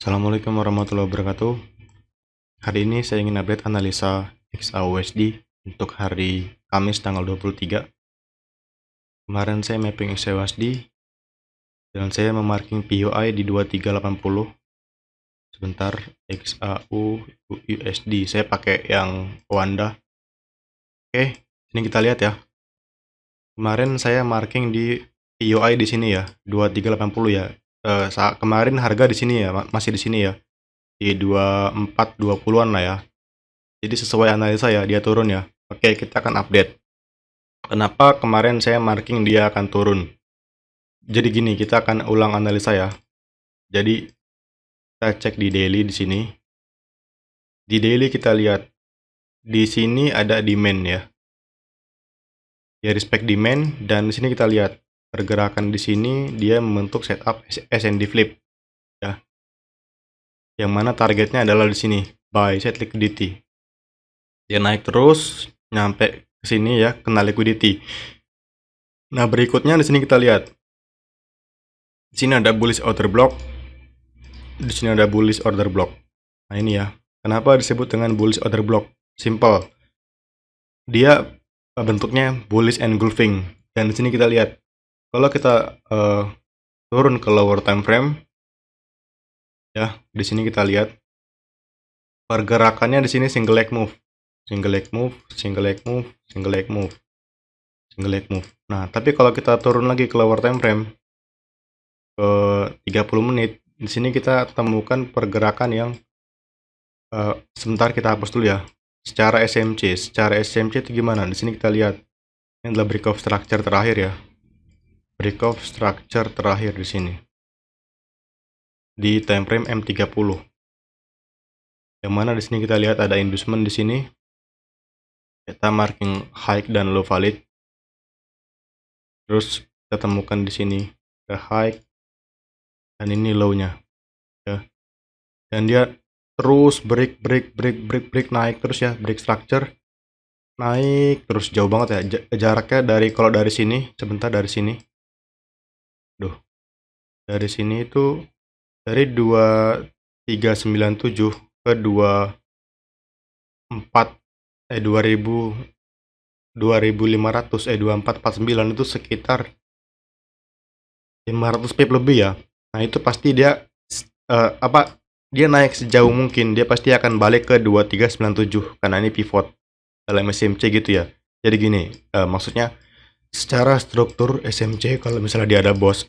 Assalamualaikum warahmatullahi wabarakatuh. Hari ini saya ingin update analisa XAUSD untuk hari Kamis tanggal 23. Kemarin saya mapping XAUSD dan saya memarking POI di 2380. Sebentar, XAUUSD saya pakai yang Wanda. Oke, ini kita lihat ya. Kemarin saya marking di POI di sini ya, 2380 ya. Kemarin harga di sini ya, masih di sini ya. Di 2420-an lah ya. Jadi sesuai analisa ya, dia turun ya. Oke, kita akan update. Kenapa kemarin saya marking dia akan turun? Jadi gini, kita akan ulang analisa ya. Jadi kita cek di daily di sini. Di daily kita lihat di sini ada demand ya. Dia respect demand dan di sini kita lihat pergerakan di sini dia membentuk setup S&D flip ya. Yang mana targetnya adalah di sini, buy set liquidity. Dia naik terus nyampe ke sini ya, kena liquidity. Nah, berikutnya di sini kita lihat. Di sini ada bullish order block. Di sini ada bullish order block. Nah, ini ya. Kenapa disebut dengan bullish order block? Simple. Dia bentuknya bullish engulfing. Dan di sini kita lihat kalau kita turun ke lower time frame ya, di sini kita lihat pergerakannya di sini single leg move. Single leg move, single leg move, single leg move. Single leg move. Nah, tapi kalau kita turun lagi ke lower time frame ke 30 menit, di sini kita temukan pergerakan yang sebentar kita hapus dulu ya. Secara SMC itu gimana? Di sini kita lihat ini adalah break of structure terakhir ya. Break of structure terakhir di sini. Di time frame M30. Yang mana di sini kita lihat ada inducement di sini. Kita marking high dan low valid. Terus kita temukan di sini ada high dan ini low-nya ya. Dan dia terus break naik terus ya, break structure naik terus jauh banget ya jaraknya dari, kalau dari sini sebentar, dari sini dari sini itu dari 2397 ke 2449 itu sekitar 500 pip lebih ya. Nah, itu pasti dia dia naik sejauh mungkin, dia pasti akan balik ke 2397 karena ini pivot dalam SMC gitu ya. Jadi gini, maksudnya secara struktur SMC kalau misalnya dia ada bos,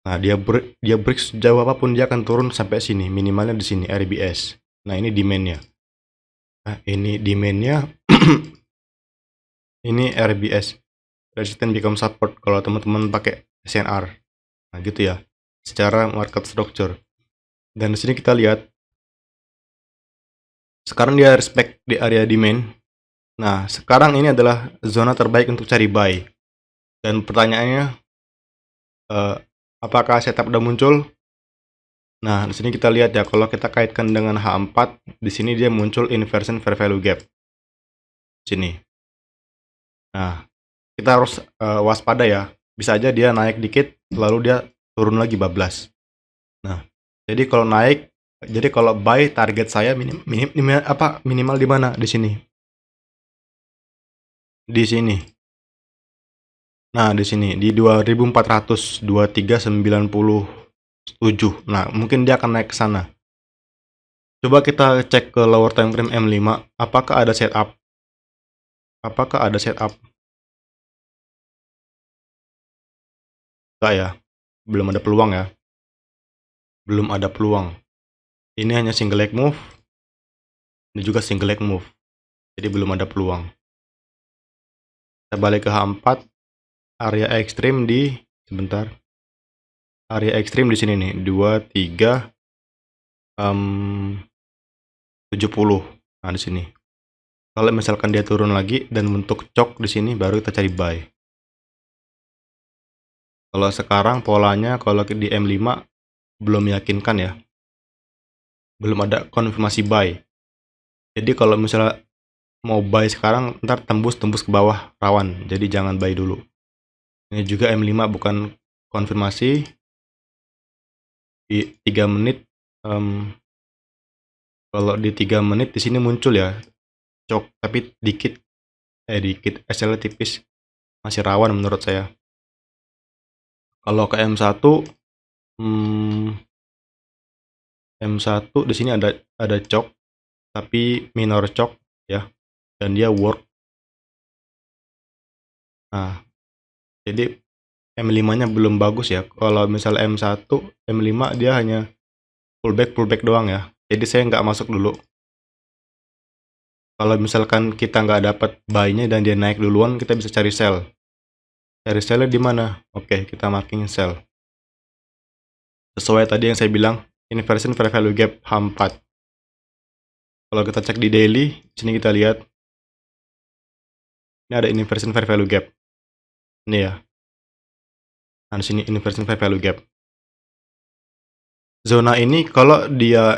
nah dia break sejauh apapun dia akan turun sampai sini, minimalnya di sini RBS. Nah, ini demandnya. Nah, ini demandnya ini RBS, resistance become support kalau teman-teman pakai SNR. Nah, gitu ya. Secara market structure. Dan di sini kita lihat sekarang dia respect di area demand. Nah, sekarang ini adalah zona terbaik untuk cari buy. Dan pertanyaannya, apakah setup udah muncul? Nah, di sini kita lihat ya, kalau kita kaitkan dengan H4, di sini dia muncul inversion fair value gap. Sini. Nah, kita harus waspada ya. Bisa aja dia naik dikit, lalu dia turun lagi bablas. Nah, jadi kalau naik, jadi kalau buy target saya minimal di mana? Di sini. Di sini. Nah, di sini di 2400, 2397. Nah, mungkin dia akan naik ke sana. Coba kita cek ke lower time frame M5, apakah ada setup? Apakah ada setup? Enggak ya. Belum ada peluang ya. Belum ada peluang. Ini hanya single leg move. Ini juga single leg move. Jadi belum ada peluang. Kita balik ke H4. Area ekstrim di sebentar. Area ekstrim di sini nih, 23 70. Nah, di sini. Kalau misalkan dia turun lagi dan bentuk cok di sini, baru kita cari buy. Kalau sekarang polanya kalau di M5 belum meyakinkan ya. Belum ada konfirmasi buy. Jadi kalau misalnya mau buy sekarang, ntar tembus ke bawah rawan. Jadi jangan buy dulu. Ini juga M5 bukan konfirmasi. di 3 menit, kalau di 3 menit di sini muncul ya cok, tapi dikit, SL tipis, masih rawan menurut saya. Kalau ke M1, M1 di sini ada cok, tapi minor cok ya, dan dia work. Nah, jadi M5-nya belum bagus ya. Kalau misal M1, M5 dia hanya pullback doang ya. Jadi saya nggak masuk dulu. Kalau misalkan kita nggak dapat buy-nya dan dia naik duluan, kita bisa cari sell. Cari sell di mana? Oke, kita marking sell. Sesuai tadi yang saya bilang, inversion fair value gap H4. Kalau kita cek di daily, sini kita lihat ini ada inversion fair value gap. Ini ya. Nah, di sini inversion fair value gap. Zona ini kalau dia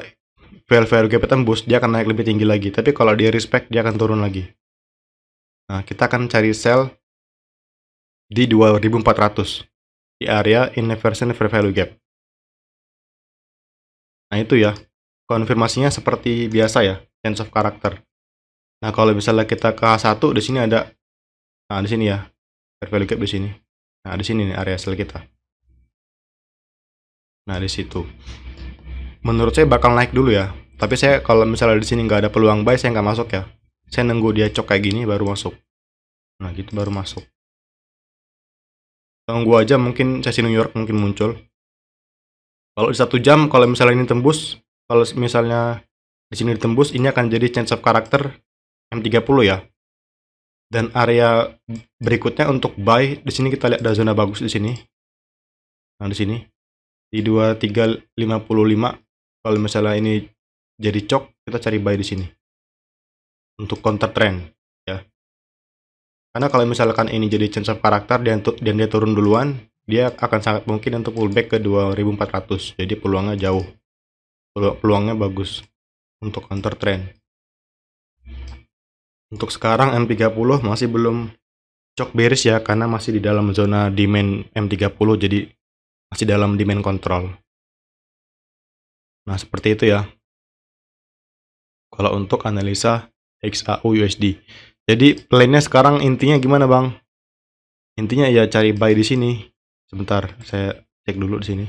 fair value gap tembus, dia akan naik lebih tinggi lagi. Tapi kalau dia respect, dia akan turun lagi. Nah, kita akan cari sell di 2400 di area inversion fair value gap. Nah, itu ya. Konfirmasinya seperti biasa ya, change of character. Nah, kalau misalnya kita ke H1, di sini ada, nah di sini ya, fair value gap di sini. Nah, di sini nih area sell kita. Nah, di situ. Menurut saya bakal naik dulu ya. Tapi saya kalau misalnya di sini nggak ada peluang buy, saya nggak masuk ya. Saya nunggu dia cok kayak gini baru masuk. Nah, gitu baru masuk. Tunggu aja, mungkin sesi New York mungkin muncul. Kalau di 1 jam, kalau misalnya ini tembus, kalau misalnya di sini ditembus, ini akan jadi change of character M30 ya. Dan area berikutnya untuk buy, di sini kita lihat ada zona bagus di sini. Nah, di sini di 2355. Kalau misalnya ini jadi cok, kita cari buy di sini. Untuk counter trend ya. Karena kalau misalkan ini jadi change of character dan dia turun duluan, dia akan sangat mungkin untuk pullback ke 2400. Jadi peluangnya jauh. Peluangnya bagus untuk counter trend. Untuk sekarang M30 masih belum cok bearish ya, karena masih di dalam zona demand M30, jadi masih dalam demand control. Nah, seperti itu ya. Kalau untuk analisa XAU USD. Jadi plan-nya sekarang intinya gimana, Bang? Intinya ya cari buy di sini. Sebentar, saya cek dulu di sini.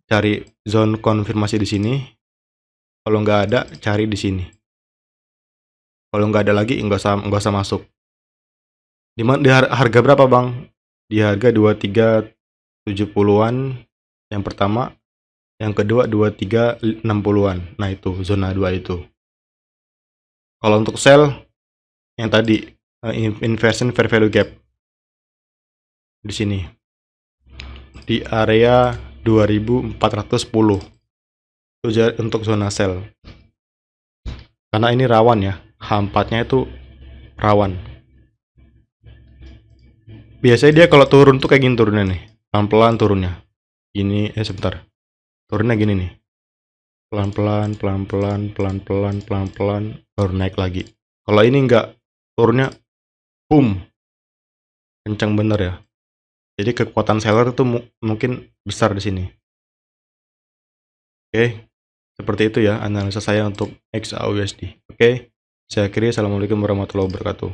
Cari zone konfirmasi di sini. Kalau nggak ada, cari di sini. Kalau nggak ada lagi, nggak usah masuk. Di harga berapa, Bang? Di harga 2370-an yang pertama, yang kedua 2360-an. Nah, itu zona 2 itu. Kalau untuk sell yang tadi inversion fair value gap di sini di area 2410 untuk zona sell, karena ini rawan ya, H4-nya itu rawan. Biasanya dia kalau turun tuh kayak gini turunnya nih, pelan-pelan turunnya gini, sebentar, turunnya gini nih, pelan-pelan baru naik lagi. Kalau ini enggak, turunnya boom, kencang bener ya. Jadi kekuatan seller itu mungkin besar di sini. Oke, seperti itu ya analisa saya untuk XAUUSD. Oke, saya akhiri. Assalamualaikum warahmatullahi wabarakatuh.